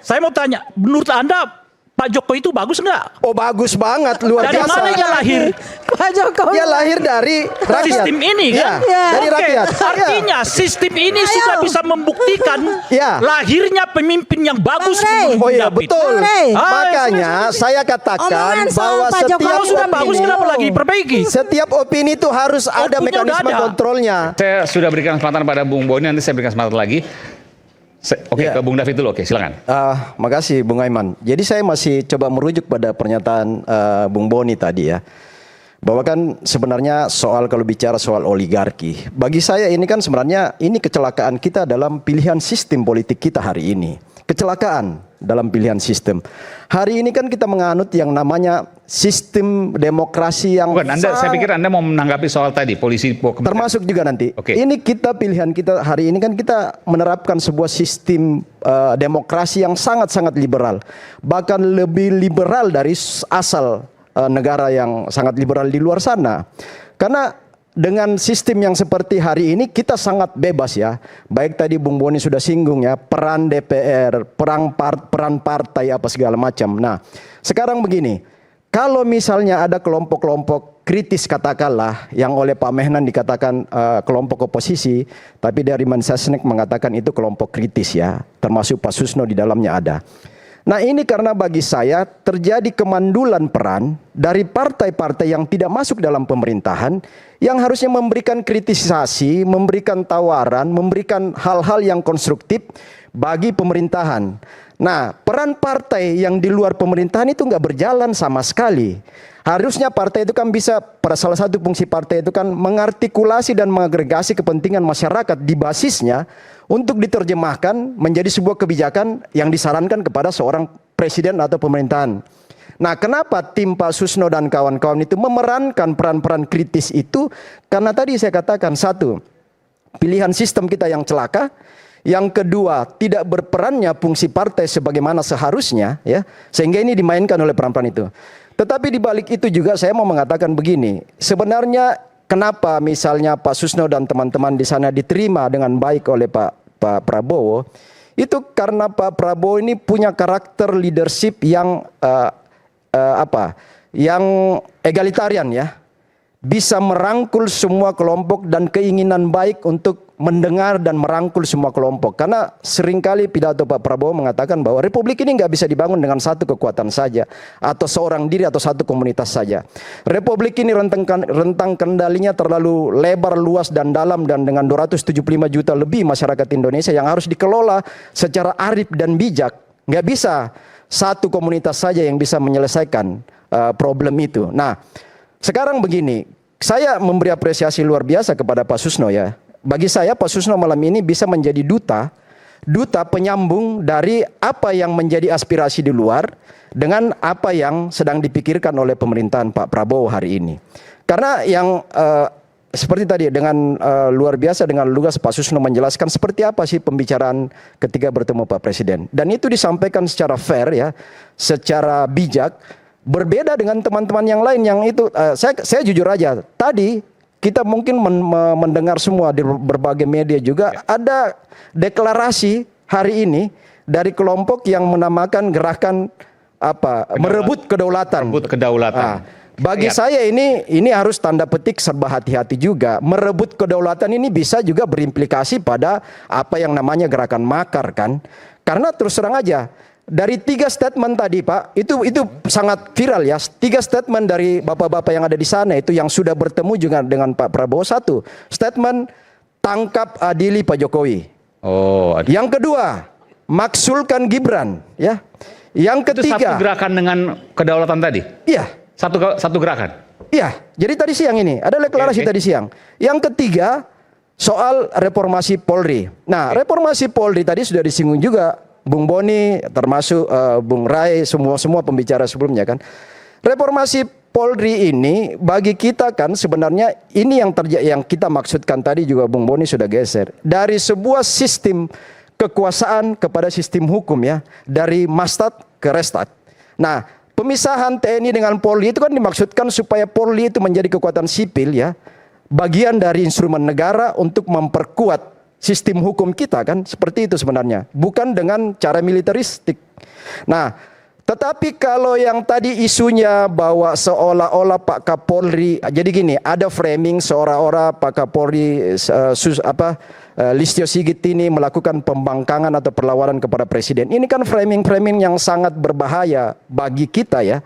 Saya mau tanya, menurut Anda Pak Jokowi itu bagus nggak? Oh bagus banget, luar Dari biasa. mana dia lahir? Pak Jokowi. Dia lahir dari rakyat. Sistem ini kan? Iya, dari Oke, rakyat. artinya sistem ini sudah bisa membuktikan Iya. lahirnya pemimpin yang bagus. Bang Rey. menurut Oh iya David. betul. Bang Rey. Makanya saya katakan Omongan soal bahwa Pak setiap Jokowi Kalau sudah bagus opini, kenapa lagi diperbaiki? setiap opini itu harus ada Outputnya mekanisme udah ada. kontrolnya. Saya sudah berikan kesempatan pada Bung Boni, nanti saya berikan kesempatan lagi. Oke, Ya. ke Bung David dulu, oke silakan. Makasih Bung Aiman. Jadi saya masih coba merujuk pada pernyataan Bung Boni tadi ya. Bahwa kan sebenarnya soal kalau bicara soal oligarki, bagi saya ini kan sebenarnya ini kecelakaan kita dalam pilihan sistem politik kita hari ini. Kecelakaan dalam pilihan sistem. Hari ini kan kita menganut yang namanya sistem demokrasi yang Bukan, saya pikir Anda mau menanggapi soal tadi, polisi termasuk juga nanti. Oke. Ini kita pilihan kita hari ini kan kita menerapkan sebuah sistem demokrasi yang sangat-sangat liberal. Bahkan lebih liberal dari asal negara yang sangat liberal di luar sana. Karena dengan sistem yang seperti hari ini kita sangat bebas ya. Baik tadi Bung Boni sudah singgung ya, peran DPR, peran partai apa segala macam. Nah, sekarang begini. Kalau misalnya ada kelompok-kelompok kritis katakanlah yang oleh Pak Mehnan dikatakan kelompok oposisi, tapi dari Mensesnek mengatakan itu kelompok kritis ya, termasuk Pak Susno di dalamnya ada. Nah ini karena bagi saya terjadi kemandulan peran dari partai-partai yang tidak masuk dalam pemerintahan, yang harusnya memberikan kritisasi, memberikan tawaran, memberikan hal-hal yang konstruktif bagi pemerintahan. Nah peran partai yang di luar pemerintahan itu nggak berjalan sama sekali. Harusnya partai itu kan bisa, pada salah satu fungsi partai itu kan mengartikulasi dan mengagregasi kepentingan masyarakat di basisnya untuk diterjemahkan menjadi sebuah kebijakan yang disarankan kepada seorang presiden atau pemerintahan. Nah kenapa tim Pak Susno dan kawan-kawan itu memerankan peran-peran kritis itu? Karena tadi saya katakan satu, pilihan sistem kita yang celaka. Yang kedua, tidak berperannya fungsi partai sebagaimana seharusnya ya, sehingga ini dimainkan oleh peran-peran itu. Tetapi di balik itu juga saya mau mengatakan begini, sebenarnya kenapa misalnya Pak Susno dan teman-teman di sana diterima dengan baik oleh Pak Prabowo, itu karena Pak Prabowo ini punya karakter leadership yang yang egalitarian ya, bisa merangkul semua kelompok dan keinginan baik untuk mendengar dan merangkul semua kelompok. Karena seringkali pidato Pak Prabowo mengatakan bahwa republik ini nggak bisa dibangun dengan satu kekuatan saja, atau seorang diri atau satu komunitas saja. Republik ini rentang kendalinya terlalu lebar, luas dan dalam, dan dengan 275 juta lebih masyarakat Indonesia yang harus dikelola secara arif dan bijak. Nggak bisa satu komunitas saja yang bisa menyelesaikan problem itu. Nah, sekarang begini, saya memberi apresiasi luar biasa kepada Pak Susno ya. Bagi saya Pak Susno malam ini bisa menjadi duta penyambung dari apa yang menjadi aspirasi di luar dengan apa yang sedang dipikirkan oleh pemerintahan Pak Prabowo hari ini. Karena yang seperti tadi dengan luar biasa dengan lugas Pak Susno menjelaskan seperti apa sih pembicaraan ketika bertemu Pak Presiden. Dan itu disampaikan secara fair ya, secara bijak. Berbeda dengan teman-teman yang lain yang itu, saya jujur aja, tadi kita mungkin mendengar semua di berbagai media juga ada deklarasi hari ini dari kelompok yang menamakan gerakan merebut kedaulatan. Merebut kedaulatan. Bagi saya ini harus tanda petik serba hati-hati juga. Merebut kedaulatan ini bisa juga berimplikasi pada apa yang namanya gerakan makar kan. Karena terus terang aja, dari 3 statement tadi Pak, itu sangat viral ya. 3 statement dari bapak-bapak yang ada di sana itu yang sudah bertemu juga dengan Pak Prabowo. 1, statement tangkap adili Pak Jokowi. Yang kedua, maksulkan Gibran ya. Yang ketiga, itu satu gerakan dengan kedaulatan tadi? Iya. Satu gerakan? Iya, jadi tadi siang ini ada deklarasi tadi siang. Yang ketiga, soal reformasi Polri. Nah, reformasi Polri tadi sudah disinggung juga Bung Boni, termasuk Bung Rai, semua pembicara sebelumnya kan. Reformasi Polri ini bagi kita kan sebenarnya ini yang kita maksudkan tadi juga Bung Boni sudah geser. Dari sebuah sistem kekuasaan kepada sistem hukum ya. Dari Mastat ke Restat. Nah, pemisahan TNI dengan Polri itu kan dimaksudkan supaya Polri itu menjadi kekuatan sipil ya. Bagian dari instrumen negara untuk memperkuat sistem hukum kita kan, seperti itu sebenarnya. Bukan dengan cara militeristik. Nah, tetapi kalau yang tadi isunya bahwa seolah-olah Pak Kapolri, jadi gini, ada framing seolah-olah Pak Kapolri Listio Sigit ini melakukan pembangkangan atau perlawanan kepada presiden. Ini kan framing-framing yang sangat berbahaya bagi kita ya.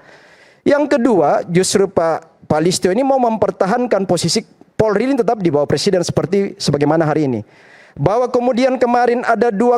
Yang kedua, justru Pak Listio ini mau mempertahankan posisi Polri ini tetap di bawah presiden seperti sebagaimana hari ini. Bahwa kemudian kemarin ada dua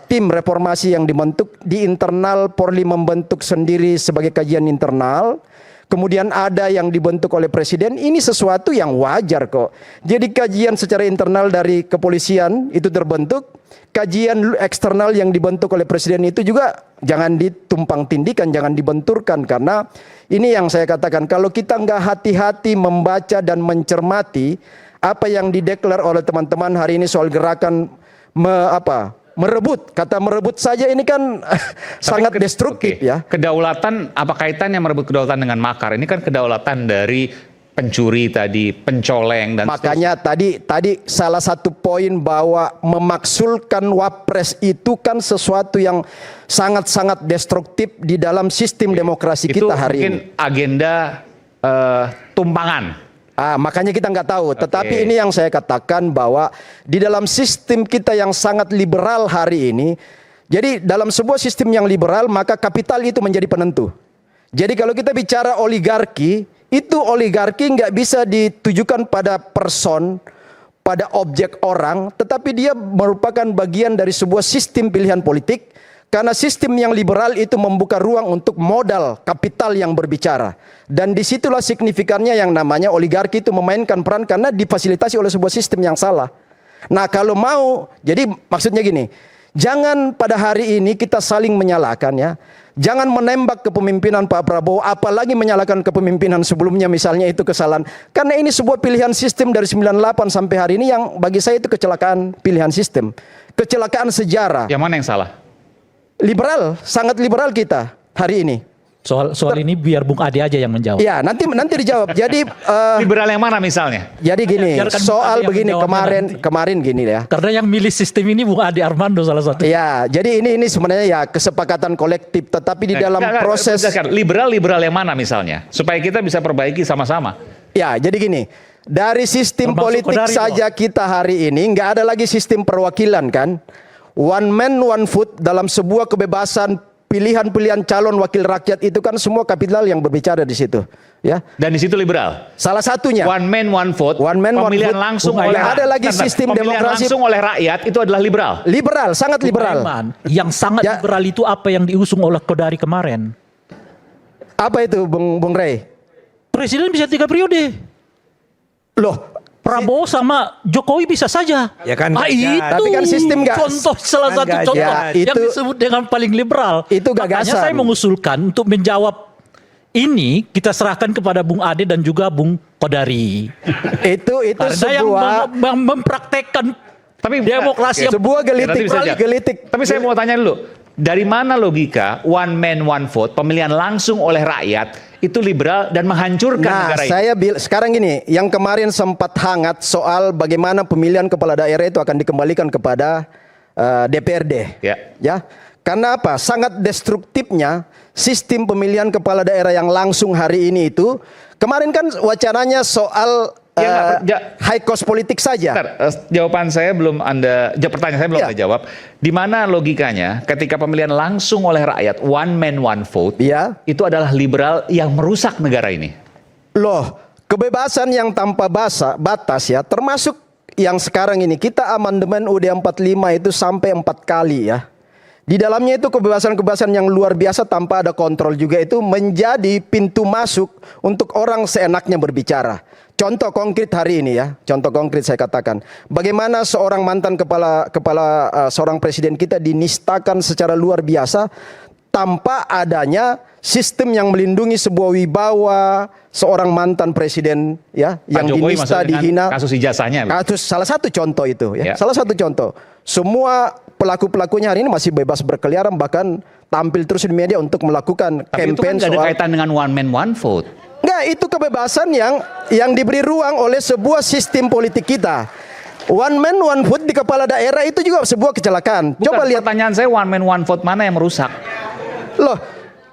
tim reformasi yang dibentuk di internal, Polri membentuk sendiri sebagai kajian internal. Kemudian ada yang dibentuk oleh presiden, ini sesuatu yang wajar kok. Jadi kajian secara internal dari kepolisian itu terbentuk, kajian eksternal yang dibentuk oleh presiden itu juga jangan ditumpang tindikan, jangan dibenturkan. Karena ini yang saya katakan, kalau kita nggak hati-hati membaca dan mencermati apa yang dideklar oleh teman-teman hari ini soal gerakan merebut, kata merebut saja ini kan sangat destruktif ya. Kedaulatan, apa kaitannya merebut kedaulatan dengan makar? Ini kan kedaulatan dari pencuri tadi, pencoleng dan makanya tadi salah satu poin bahwa memaksulkan wapres itu kan sesuatu yang sangat-sangat destruktif di dalam sistem demokrasi kita hari ini. Itu mungkin agenda tumpangan. Makanya kita nggak tahu. Tetapi ini yang saya katakan bahwa di dalam sistem kita yang sangat liberal hari ini, jadi dalam sebuah sistem yang liberal maka kapital itu menjadi penentu. Jadi kalau kita bicara oligarki, itu oligarki nggak bisa ditujukan pada person, pada objek orang, tetapi dia merupakan bagian dari sebuah sistem pilihan politik. Karena sistem yang liberal itu membuka ruang untuk modal kapital yang berbicara. Dan disitulah signifikannya yang namanya oligarki itu memainkan peran karena difasilitasi oleh sebuah sistem yang salah. Nah kalau mau, jadi maksudnya gini, jangan pada hari ini kita saling menyalahkan ya. Jangan menembak kepemimpinan Pak Prabowo, apalagi menyalahkan kepemimpinan sebelumnya misalnya itu kesalahan. Karena ini sebuah pilihan sistem dari 98 sampai hari ini yang bagi saya itu kecelakaan pilihan sistem. Kecelakaan sejarah. Yang mana yang salah? Liberal, sangat liberal kita hari ini. Soal ini biar Bung Ade aja yang menjawab. Ya, nanti dijawab. Jadi liberal yang mana misalnya? Jadi gini, Biarkan soal Bung Ade begini yang kemarin gini ya. Karena yang milih sistem ini Bung Ade Armando salah satu. Ya, jadi ini sebenarnya ya kesepakatan kolektif, tetapi di dalam proses liberal yang mana misalnya? Supaya kita bisa perbaiki sama-sama. Ya, jadi gini, dari sistem Termasuk politik Kodari saja kita hari ini nggak ada lagi sistem perwakilan kan. One man one vote dalam sebuah kebebasan pilihan-pilihan calon wakil rakyat itu kan semua kapital yang berbicara di situ, ya. Dan di situ liberal. Salah satunya. One man one vote. One man one pemilihan vote. langsung Bukan, oleh ada lagi sistem pemilihan demokrasi langsung oleh rakyat itu adalah liberal. Liberal, sangat liberal. Yang sangat liberal itu apa yang diusung oleh Kodari kemarin? Apa itu, Bung Rey? Presiden bisa 3 periode. Loh, Prabowo sama Jokowi bisa saja. Ya kan, itu tapi kan sistem contoh salah kan satu gajah. contoh Ya, yang itu- disebut dengan paling liberal. Itu Makanya gagasan. saya mengusulkan untuk menjawab ini kita serahkan kepada Bung Ade dan juga Bung Kodari. itu Karena yang sebuah mempraktekkan Tapi demokrasi yang sebuah nanti bisa jawab. gelitik. Tapi saya mau tanya dulu, dari mana logika one man one vote, pemilihan langsung oleh rakyat itu liberal dan menghancurkan Nah, negara ini? saya sekarang gini, yang kemarin sempat hangat soal bagaimana pemilihan kepala daerah itu akan dikembalikan kepada DPRD. Ya. Karena apa? Sangat destruktifnya sistem pemilihan kepala daerah yang langsung hari ini itu. Kemarin kan wacananya soal high cost politik saja. Bentar, jawaban saya belum pertanyaan saya belum Anda jawab. Di mana logikanya ketika pemilihan langsung oleh rakyat, one man one vote, itu adalah liberal yang merusak negara ini? Loh, kebebasan yang tanpa batas ya, termasuk yang sekarang ini kita amandemen UUD 45 itu sampai 4 kali ya. Di dalamnya itu kebebasan-kebebasan yang luar biasa tanpa ada kontrol juga itu menjadi pintu masuk untuk orang seenaknya berbicara. Contoh konkret hari ini ya, contoh konkret saya katakan. Bagaimana seorang mantan kepala seorang presiden kita dinistakan secara luar biasa tanpa adanya sistem yang melindungi sebuah wibawa seorang mantan presiden ya yang dinista, dihina. Kasus ijazahnya. Kasus salah satu contoh itu ya. Ya. Salah satu contoh. Semua pelaku-pelakunya hari ini masih bebas berkeliaran bahkan tampil terus di media untuk melakukan Tapi itu kan campaign nggak ada soal kaitan dengan one man one vote. Enggak, itu kebebasan yang diberi ruang oleh sebuah sistem politik kita. One man one vote di kepala daerah itu juga sebuah kecelakaan. Bukan, Coba lihat. pertanyaan saya one man one vote mana yang merusak? Loh,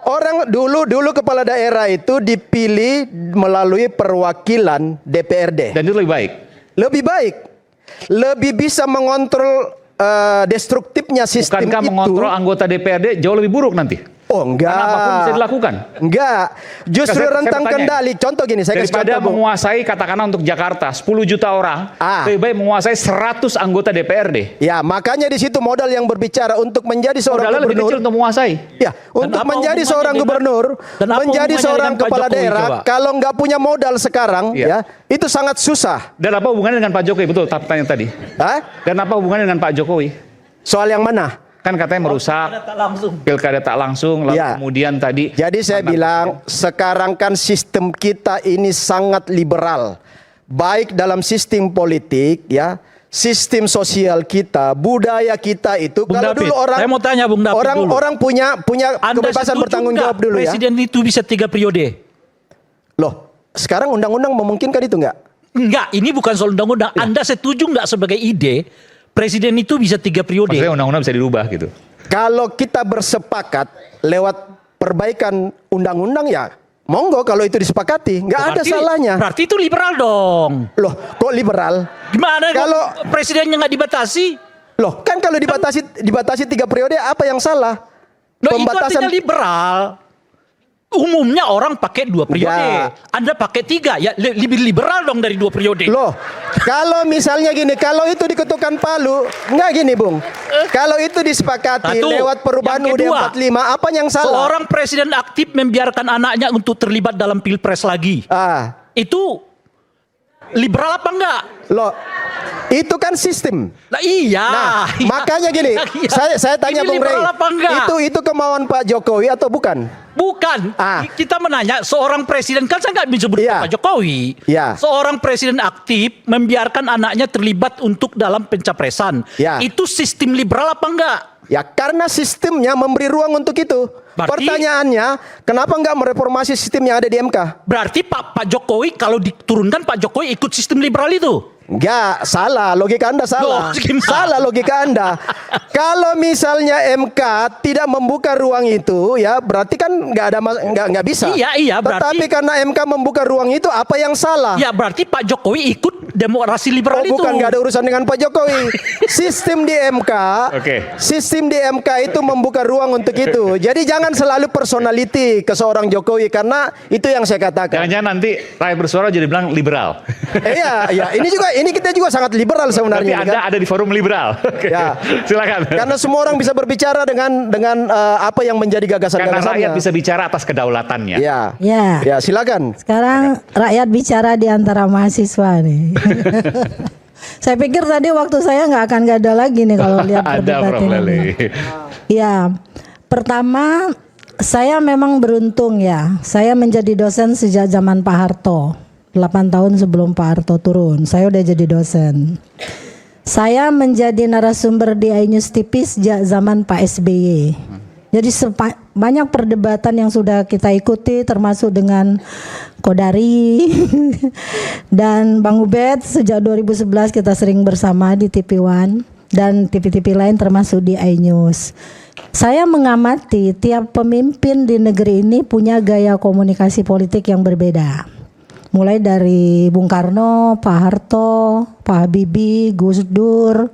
orang dulu kepala daerah itu dipilih melalui perwakilan DPRD. Dan itu lebih baik. Lebih baik. Lebih bisa mengontrol destruktifnya sistem Bukankah itu. mengontrol anggota DPRD jauh lebih buruk nanti? Oh enggak. Karena apapun bisa dilakukan. Enggak. Justru Saya rentang bertanya, kendali. Contoh gini, saya kasih daripada contoh, Bung. menguasai katakanlah untuk Jakarta 10 juta orang, Ah. lebih baik menguasai 100 anggota DPRD. Ya, makanya di situ modal yang berbicara untuk menjadi seorang Modalnya lebih gubernur. kecil untuk menguasai. Ya, untuk apa menjadi hubungannya seorang dengan- gubernur, dan apa menjadi hubungannya seorang dengan Pak kepala Jokowi, daerah, coba? kalau nggak punya modal sekarang, Iya. ya, itu sangat susah. Dan apa hubungannya dengan Pak Jokowi? Betul, pertanyaan tadi. Hah? Dan apa hubungannya dengan Pak Jokowi? Soal yang mana? Kan katanya merusak Tak langsung. pilkada tak langsung, lalu Ya. kemudian tadi. Jadi saya bilang, sekarang kan sistem kita ini sangat liberal. Baik dalam sistem politik, ya, sistem sosial kita, budaya kita itu. Bung Kalau David, dulu orang, saya mau tanya Bung David dulu. orang punya Anda kebebasan setuju bertanggung nggak jawab dulu ya. Presiden itu bisa 3 periode? Loh, sekarang undang-undang memungkinkan itu nggak? Enggak, ini bukan soal undang-undang. Anda setuju nggak sebagai ide presiden itu bisa 3 periode? Maksudnya undang-undang bisa dirubah gitu. Kalau kita bersepakat lewat perbaikan undang-undang ya, monggo kalau itu disepakati, nggak ada salahnya. Berarti itu liberal dong. Loh, kok liberal? Gimana Kalau- kalau presidennya nggak dibatasi? Loh, kan kalau dibatasi 3 periode apa yang salah? Loh, itu artinya liberal. Umumnya orang pakai 2 periode. Enggak. Anda pakai 3, ya lebih liberal dong dari 2 periode. Loh, kalau misalnya gini, kalau itu diketukan palu, nggak gini, Bung. Kalau itu disepakati Satu. lewat perubahan Yang UUD kedua, 45, apa yang salah? Seorang presiden aktif membiarkan anaknya untuk terlibat dalam pilpres lagi. Ah, Itu liberal apa enggak? loh, itu kan sistem. Lah iya. Nah, Iya. makanya gini, Iya. saya tanya Ini Bung Rey, liberal apa enggak? itu kemauan Pak Jokowi atau bukan? Bukan. Ah. Kita menanya seorang presiden, kan saya nggak menyebut Iya. Pak Jokowi. Iya. Seorang presiden aktif membiarkan anaknya terlibat untuk dalam pencapresan. Iya. Itu sistem liberal apa enggak? Ya karena sistemnya memberi ruang untuk itu. Berarti- Pertanyaannya, kenapa nggak mereformasi sistem yang ada di MK? Berarti Pak Jokowi kalau diturunkan Pak Jokowi ikut sistem liberal itu. Enggak, salah. Logika Anda salah. Loh, gimana? Salah logika Anda. Kalau misalnya MK tidak membuka ruang itu, ya berarti kan nggak bisa. Iya, berarti- Tetapi karena MK membuka ruang itu, apa yang salah? Ya berarti Pak Jokowi ikut demokrasi liberal Oh, itu. bukan, nggak ada urusan dengan Pak Jokowi. Sistem di MK, Oke. sistem di MK itu membuka ruang untuk itu. Jadi jangan selalu personality ke seorang Jokowi karena itu yang saya katakan. Jangan-jangan nanti rakyat bersuara jadi bilang liberal. Iya, ini kita juga sangat liberal Berarti sebenarnya. Anda kan? ada di forum liberal. Oke. Ya. Silakan. Karena semua orang bisa berbicara dengan apa yang menjadi Karena gagasan-gagasannya. rakyat bisa bicara atas kedaulatannya. Ya. Ya. Ya, silakan. Sekarang rakyat bicara di antara mahasiswa nih. Saya pikir tadi waktu saya nggak akan ada lagi nih kalau lihat Ada perdebatan Prof. Leli. ini. Ya, pertama saya memang beruntung ya. Saya menjadi dosen sejak zaman Pak Harto. 8 tahun sebelum Pak Harto turun, saya udah jadi dosen. Saya menjadi narasumber di iNews TV sejak zaman Pak SBY. Jadi banyak perdebatan yang sudah kita ikuti termasuk dengan Kodari dan Bang Ubed sejak 2011 kita sering bersama di TV One dan TV-TV lain termasuk di iNews. Saya mengamati tiap pemimpin di negeri ini punya gaya komunikasi politik yang berbeda. Mulai dari Bung Karno, Pak Harto, Pak Habibie, Gus Dur,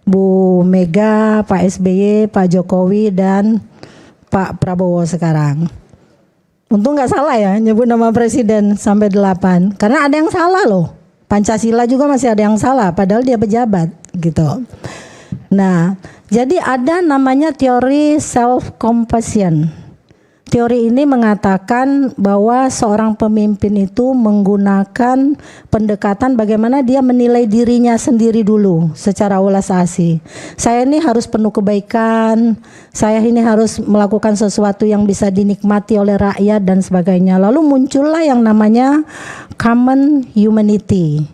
Bu Mega, Pak SBY, Pak Jokowi, dan Pak Prabowo sekarang. Untung nggak salah ya nyebut nama presiden sampai 8. Karena ada yang salah loh. Pancasila juga masih ada yang salah padahal dia pejabat gitu. Nah, jadi ada namanya teori self-compassion. Teori ini mengatakan bahwa seorang pemimpin itu menggunakan pendekatan bagaimana dia menilai dirinya sendiri dulu secara ulas asih. Saya ini harus penuh kebaikan, saya ini harus melakukan sesuatu yang bisa dinikmati oleh rakyat dan sebagainya. Lalu muncullah yang namanya common humanity.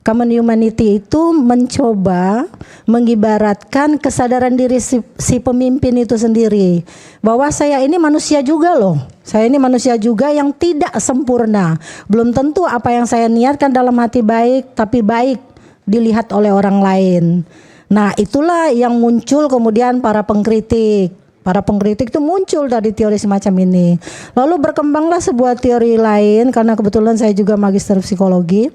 Common humanity itu mencoba mengibaratkan kesadaran diri si pemimpin itu sendiri. Bahwa saya ini manusia juga loh. Saya ini manusia juga yang tidak sempurna. Belum tentu apa yang saya niatkan dalam hati baik, tapi baik dilihat oleh orang lain. Nah, itulah yang muncul kemudian para pengkritik. Para pengkritik itu muncul dari teori semacam ini. Lalu berkembanglah sebuah teori lain, karena kebetulan saya juga magister psikologi.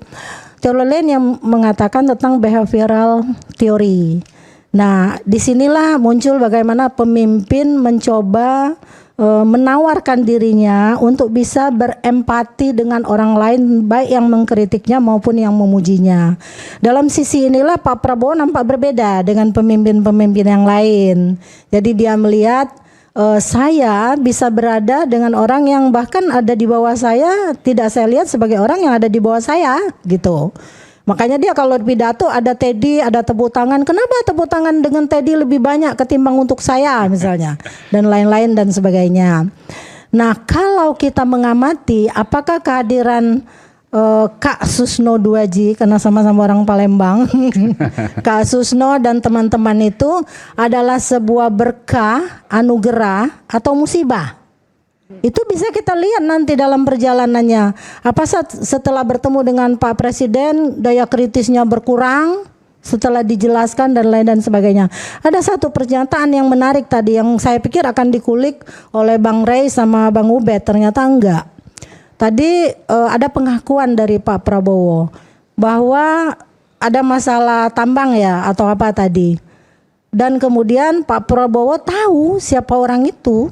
Teori lain yang mengatakan tentang behavioral theory. Nah, disinilah muncul bagaimana pemimpin mencoba menawarkan dirinya untuk bisa berempati dengan orang lain, baik yang mengkritiknya maupun yang memujinya. Dalam sisi inilah Pak Prabowo nampak berbeda dengan pemimpin-pemimpin yang lain. Jadi dia melihat saya bisa berada dengan orang yang bahkan ada di bawah saya, tidak saya lihat sebagai orang yang ada di bawah saya gitu. Makanya dia kalau pidato ada Teddy, ada tepuk tangan. Kenapa tepuk tangan dengan Teddy lebih banyak ketimbang untuk saya misalnya, dan lain-lain dan sebagainya. Nah, kalau kita mengamati apakah kehadiran Kak Susno Duaji, karena sama-sama orang Palembang, Kak Susno dan teman-teman itu adalah sebuah berkah, anugerah atau musibah. Itu bisa kita lihat nanti dalam perjalanannya. Apa setelah bertemu dengan Pak Presiden daya kritisnya berkurang setelah dijelaskan dan lain dan sebagainya. Ada satu pernyataan yang menarik tadi yang saya pikir akan dikulik oleh Bang Rey sama Bang Ubed, ternyata enggak. Tadi ada pengakuan dari Pak Prabowo bahwa ada masalah tambang ya atau apa tadi. Dan kemudian Pak Prabowo tahu siapa orang itu.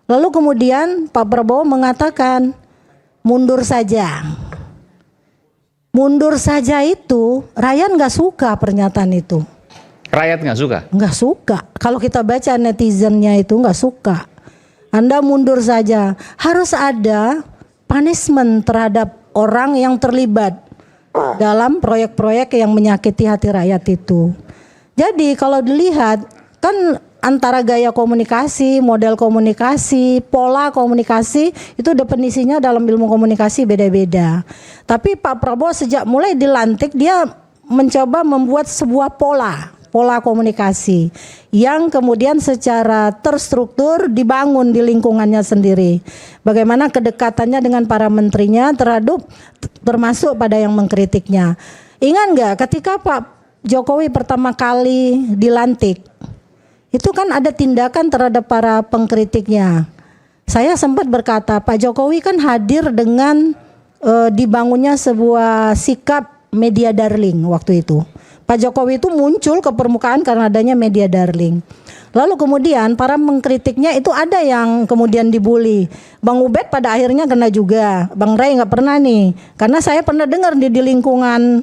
Lalu kemudian Pak Prabowo mengatakan mundur saja. Mundur saja itu, rakyat nggak suka pernyataan itu. Rakyat nggak suka? Nggak suka. Kalau kita baca netizennya itu nggak suka. Anda mundur saja. Harus ada punishment terhadap orang yang terlibat dalam proyek-proyek yang menyakiti hati rakyat itu. Jadi kalau dilihat kan antara gaya komunikasi, model komunikasi, pola komunikasi itu definisinya dalam ilmu komunikasi beda-beda. Tapi Pak Prabowo sejak mulai dilantik dia mencoba membuat sebuah pola komunikasi yang kemudian secara terstruktur dibangun di lingkungannya sendiri. Bagaimana kedekatannya dengan para menterinya termasuk pada yang mengkritiknya. Ingat nggak ketika Pak Jokowi pertama kali dilantik, itu kan ada tindakan terhadap para pengkritiknya. Saya sempat berkata Pak Jokowi kan hadir dengan dibangunnya sebuah sikap media darling waktu itu. Pak Jokowi itu muncul ke permukaan karena adanya media darling. Lalu kemudian para pengkritiknya itu ada yang kemudian dibully. Bang Ubed pada akhirnya kena juga. Bang Rey nggak pernah nih. Karena saya pernah dengar di lingkungan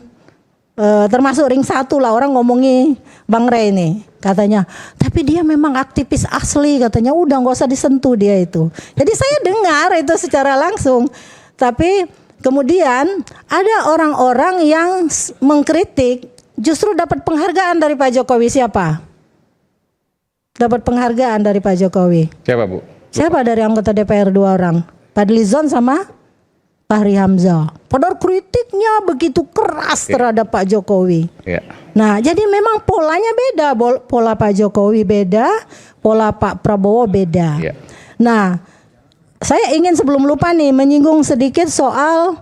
termasuk ring 1 lah orang ngomongi Bang Rey nih. Katanya, tapi dia memang aktivis asli katanya, udah nggak usah disentuh dia itu. Jadi saya dengar itu secara langsung. Tapi kemudian ada orang-orang yang mengkritik justru dapat penghargaan dari Pak Jokowi. Siapa? Dapat penghargaan dari Pak Jokowi. Siapa Bu? Siapa dari anggota DPR 2 orang? Fadlizon sama Fahri Hamzah. Padahal kritiknya begitu keras terhadap Pak Jokowi. Nah, jadi memang polanya beda. Pola Pak Jokowi beda, pola Pak Prabowo beda. Nah, saya ingin sebelum lupa nih menyinggung sedikit soal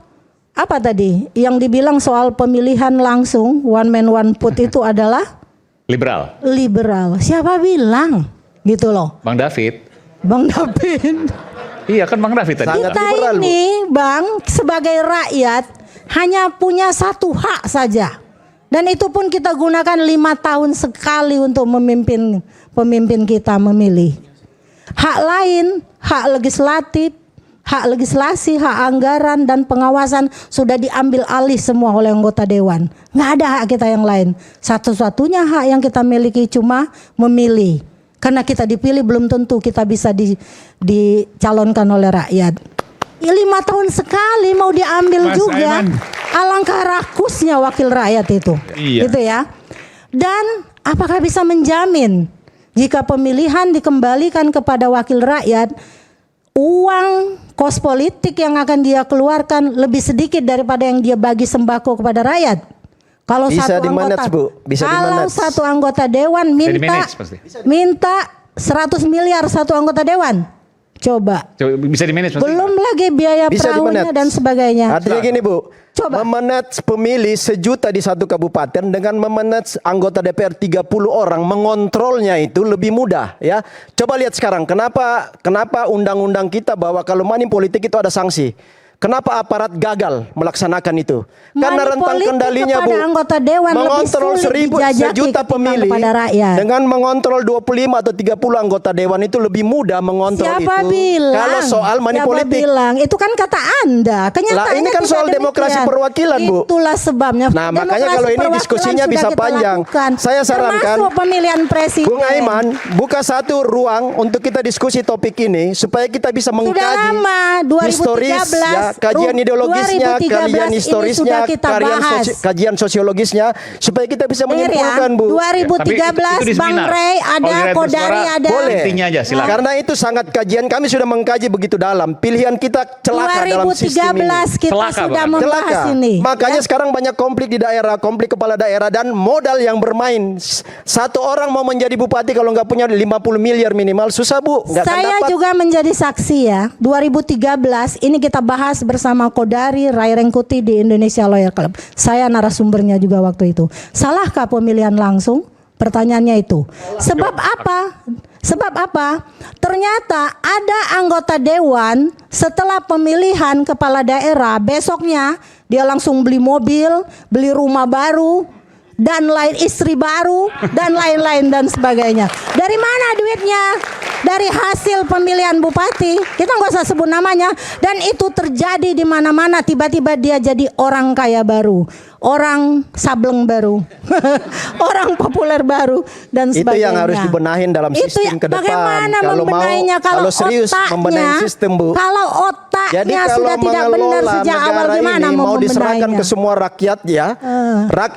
apa tadi yang dibilang soal pemilihan langsung one man one vote itu adalah liberal. Siapa bilang gitu loh? Bang David. Iya kan Bang David tadi. Kita liberal, ini Bang sebagai rakyat hanya punya satu hak saja. Dan itu pun kita gunakan 5 tahun sekali untuk memimpin pemimpin kita memilih. Hak lain, hak legislasi, hak anggaran dan pengawasan sudah diambil alih semua oleh anggota dewan. Nggak ada hak kita yang lain. Satu-satunya hak yang kita miliki cuma memilih. Karena kita dipilih belum tentu kita bisa dicalonkan oleh rakyat. 5 tahun sekali mau diambil Mas juga. Aiman. Alangkah rakusnya wakil rakyat itu. Iya. Gitu ya. Dan apakah bisa menjamin jika pemilihan dikembalikan kepada wakil rakyat, uang kos politik yang akan dia keluarkan lebih sedikit daripada yang dia bagi sembako kepada rakyat? Kalau bisa satu anggota, satu anggota dewan minta 100 miliar satu anggota dewan, Coba. Bisa di-manage maksudnya? Belum lagi biaya Bisa perahunya di-manage. dan sebagainya. Artinya gini Bu, Coba. memanage pemilih 1 juta di satu kabupaten dengan memanage anggota DPR 30 orang, mengontrolnya itu lebih mudah ya. Coba lihat sekarang, kenapa undang-undang kita bahwa kalau money politik itu ada sanksi. Kenapa aparat gagal melaksanakan itu? Karena Money rentang politik kendalinya Bu, kepada anggota dewan lebih mengontrol sulit 1 dijajaki juta ketimbang pemilih kepada rakyat. dengan mengontrol 25 atau 30 anggota dewan itu lebih mudah mengontrol Siapa itu. bilang? Kalau soal money Siapa politik. bilang? Itu kan kata Anda. Kenyataannya Lah, ini kan tidak soal demikian. demokrasi perwakilan, Bu. Itulah sebabnya. Nah, makanya Demokrasi kalau ini perwakilan diskusinya sudah bisa kita panjang. lakukan. Saya sarankan, Termasuk pemilihan presiden. Bung Aiman, buka satu ruang untuk kita diskusi topik ini supaya kita bisa Sudah mengkaji lama, 2013, historis, ya, kajian ideologisnya, 2013 kajian ini historisnya, sudah kita bahas. kajian sosiologisnya supaya kita bisa Dengar menyimpulkan, ya, Bu. 2013 Tapi itu di Bang seminar. Rey ada, Kalau di Kodari Suara, ada. Boleh. Intinya aja, silakan. Karena itu sangat kajian kami sudah mengkaji begitu dalam. Pilihan kita celaka dalam sistem ini. 2013 kita Celaka, sudah Bang. membahas Celaka. ini. Makanya Ya. sekarang banyak konflik di daerah, konflik kepala daerah dan modal yang bermain. Satu orang mau menjadi bupati kalau nggak punya 50 miliar minimal susah Bu, nggak akan Saya dapat. juga menjadi saksi ya. 2013 ini kita bahas bersama Kodari Rai Rengkuti di Indonesia Lawyer Club. Saya narasumbernya juga waktu itu. Salahkah pemilihan langsung? Pertanyaannya itu. Sebab apa? Sebab apa? Ternyata ada anggota dewan setelah pemilihan kepala daerah besoknya dia langsung beli mobil, beli rumah baru, dan lain istri baru dan lain-lain dan sebagainya. Dari mana duitnya? Dari hasil pemilihan bupati. Kita nggak usah sebut namanya. Dan itu terjadi di mana-mana. Tiba-tiba dia jadi orang kaya baru, orang sableng baru, orang populer baru dan Itu sebagainya. yang harus dibenahin dalam Itu sistem ke depan. Bagaimana Kalau membenahinya? kalau serius membenahi sistem, Bu. Kalau Jadi otaknya kalau sudah tidak benar mengelola sejak awal, negara gimana ini mau diserahkan membenahinya? ke semua rakyat ya.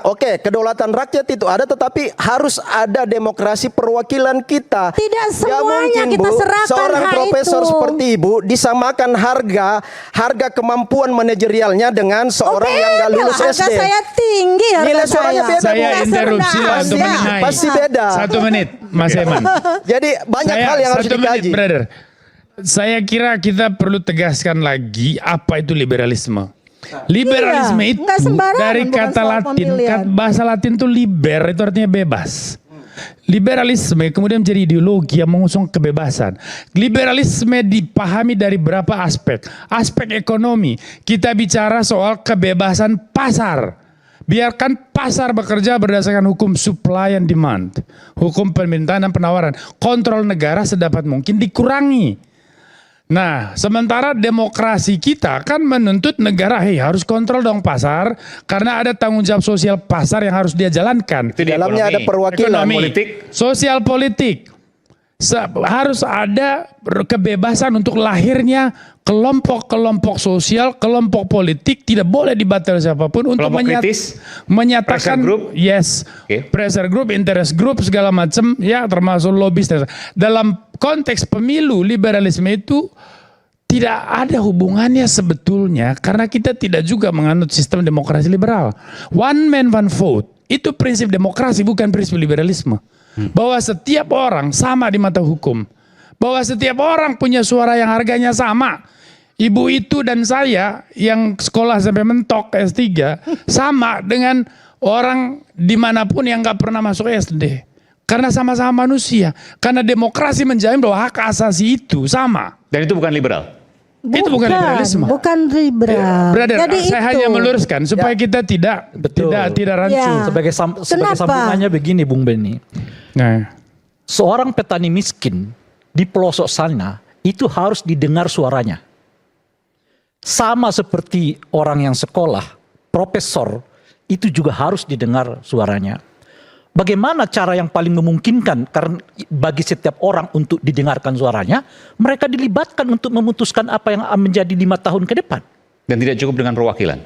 Oke, kedaulatan rakyat itu ada, tetapi harus ada demokrasi perwakilan kita. Tidak Ya semuanya mungkin, kita Bu, serahkan seorang hak profesor itu. seperti Ibu disamakan harga kemampuan manajerialnya dengan seorang yang nggak lulus harga SD. saya tinggi, harga Nilai suaranya saya. beda, Saya Tidak interupsi serendah lah untuk Anda. mengenai. Pasti beda. 1 menit, Mas Eman. Jadi banyak hal yang harus 1 menit, dikaji. brother. Saya kira kita perlu tegaskan lagi apa itu liberalisme. Liberalisme Iya, itu nggak sembarangan, dari bukan kata soal Latin, pemilihan. bahasa Latin itu liber, itu artinya bebas. Liberalisme kemudian menjadi ideologi yang mengusung kebebasan. Liberalisme dipahami dari berapa aspek. Aspek ekonomi, kita bicara soal kebebasan pasar. Biarkan pasar bekerja berdasarkan hukum supply and demand. Hukum permintaan dan penawaran. Kontrol negara sedapat mungkin dikurangi. Nah, sementara demokrasi kita kan menuntut negara, harus kontrol dong pasar, karena ada tanggung jawab sosial pasar yang harus dia jalankan. Itu di Dalamnya ada ekonomi. perwakilan. Ekonomi, politik. sosial politik. Harus ada kebebasan untuk lahirnya kelompok-kelompok sosial, kelompok politik, tidak boleh dibatasi siapapun untuk Kelompok kritis, menyatakan pressure group. yes, Oke. pressure group, interest group segala macam ya, termasuk lobis. Dalam konteks pemilu, liberalisme itu tidak ada hubungannya sebetulnya karena kita tidak juga menganut sistem demokrasi liberal. One man one vote itu prinsip demokrasi, bukan prinsip liberalisme. Bahwa setiap orang sama di mata hukum. Bahwa setiap orang punya suara yang harganya sama. Ibu itu dan saya yang sekolah sampai mentok S3 sama dengan orang dimanapun yang gak pernah masuk SD. Karena sama-sama manusia. Karena demokrasi menjamin bahwa hak asasi itu sama. Dan itu bukan liberal. Itu bukan liberalisme. Bukan liberal. Brother, Jadi saya itu. hanya meluruskan supaya kita tidak Betul. rancu. Ya. Sebagai Kenapa? sambungannya begini Bung Benny. Nah, Seorang petani miskin di pelosok sana itu harus didengar suaranya. Sama seperti orang yang sekolah, profesor, itu juga harus didengar suaranya. Bagaimana cara yang paling memungkinkan karena bagi setiap orang untuk didengarkan suaranya, mereka dilibatkan untuk memutuskan apa yang menjadi 5 tahun ke depan. Dan tidak cukup dengan perwakilan.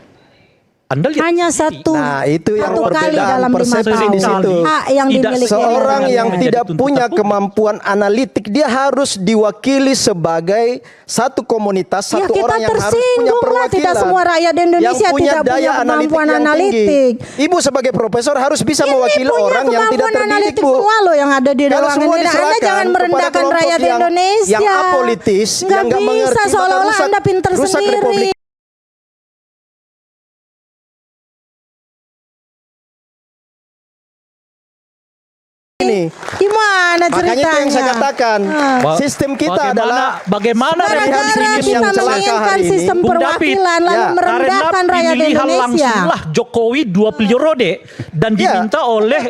Anda lihat Hanya di TV. satu. Nah, itu yang satu kali perbedaan dalam 5 persepsi tahun. di situ. Hak yang Tidak dimiliki Seorang oleh yang menjadi tidak tuntutan punya publik. kemampuan analitik, dia harus diwakili sebagai satu komunitas, Ya, satu kita orang yang harus punya tersinggung lah, perwakilan. tidak semua rakyat Indonesia yang punya tidak punya daya kemampuan yang analitik. tinggi. Ibu sebagai profesor harus bisa Ini mewakili punya orang yang tidak kemampuan terdidik, analitik Bu. semua loh yang ada di Kalau ruangan semua ini. Anda diserahkan jangan kepada merendahkan kelompok rakyat yang Indonesia. apolitis, Nggak yang nggak bisa mengerti, bakal seolah-olah rusak- Anda pinter rusak sendiri. Republik ini. Gimana ceritanya? Makanya itu yang saya katakan, Ba- sistem kita bagaimana Pilihan Gara-gara sistem kita yang celaka menginginkan hari ini, sistem Bung David, perwakilan lalu ya, merendahkan rakyat pemilihan Indonesia. langsunglah Jokowi 2 periode dan diminta oleh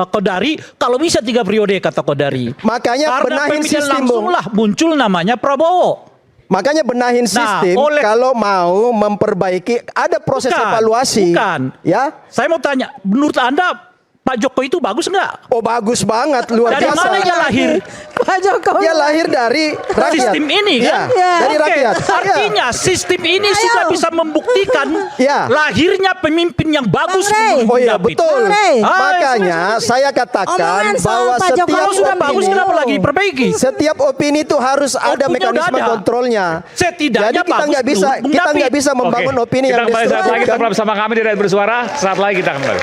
Kodari kalau bisa 3 periode kata Kodari. Makanya Karena benahin pemilihan sistem, Bung. langsunglah muncul namanya Prabowo. Makanya benahin sistem kalau mau memperbaiki ada proses evaluasi. Bukan. Ya. Saya mau tanya, menurut Anda Pak Jokowi itu bagus nggak? Oh, bagus banget, luar Dari biasa. mana dia lahir? Pak Jokowi. Dia lahir dari rakyat. Sistem ini kan? Ya, dari Oke, rakyat. artinya sistem ini Ayo. sudah bisa membuktikan Ya. lahirnya pemimpin yang bagus. Bang Rey. menurut Oh iya, David. betul. Bang Rey. Makanya saya katakan Omongan soal bahwa Pak Jokowi setiap Kalau sudah Opini. bagus kenapa lagi diperbaiki? setiap opini itu harus ada Outputnya mekanisme udah ada. kontrolnya. Setidaknya Jadi kita bagus nggak bisa menurut Bung kita nggak David. bisa membangun Oke, opini kita yang kembali saat lagi destruktif. tetap bersama kami di Rakyat Bersuara. Saat lagi kita kembali.